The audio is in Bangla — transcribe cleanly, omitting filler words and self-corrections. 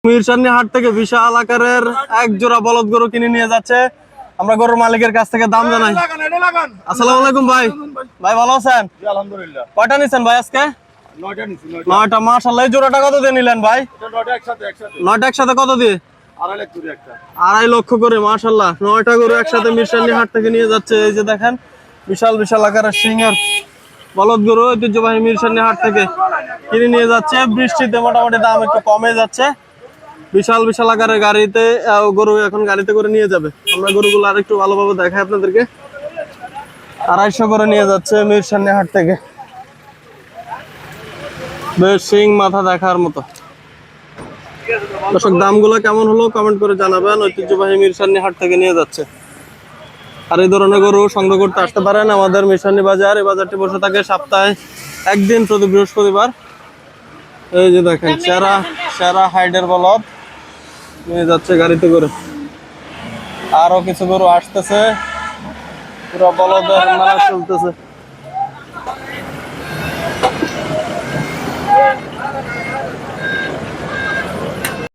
মিরসানি হাট থেকে বিশাল আকারের এক জোড়া বলদ গরু কিনে নিয়ে যাচ্ছে। আমরা গরুর মালিকের কাছ থেকে দাম জানাই। আসসালামু আলাইকুম ভাই। ভাই ভালো আছেন? আলহামদুলিল্লাহ। কয়টা নিছেন ভাই আজকে? 9টা নিছি। 9টা। মাশাআল্লাহ। এই জোড়াটা কত দিয়ে নিলেন ভাই? 9টা একসাথে। 9টা একসাথে কত দিয়ে? 2.5 লাখ করে একটা। 2.5 লক্ষ করে। মাশাআল্লাহ। 9টা গরু একসাথে মিরসানি হাট থেকে নিয়ে যাচ্ছে। এই যে দেখেন বিশাল বিশাল আকারের সিংহের বলদ গরু ঐতিহ্যবাহী মিরসানি হাট থেকে কিনে নিয়ে যাচ্ছে। বৃষ্টিতে মোটামুটি দাম একটু কমে যাচ্ছে। বিশাল বিশাল আকারের গাড়িতে গরু এখন গাড়িতে করে নিয়ে যাবে। আমরা গরুগুলো আর একটু ভালোভাবে দেখাই আপনাদেরকে। 250 করে নিয়ে যাচ্ছে মিরসানি হাট থেকে। বেশ সিং মাথা দেখার মতো। দর্শক দামগুলো কেমন হলো কমেন্ট করে জানাবেন। ঐতিহ্যবাহী মিরসানি হাট থেকে নিয়ে যাচ্ছে। আর এই ধরনের গরু সংগ্রহ করতে আসতে পারেন আমাদের মিরসানি বাজার। এই বাজারটি বসে থাকে সপ্তাহে একদিন, প্রতি বৃহস্পতিবার। এই যে দেখেন সেরা সেরা হাইডের বলদ নিয়ে যাচ্ছে গাড়িতে করে। আরো কিছু গরু আসতেছে, পুরো বলদের মেলা চলতেছে।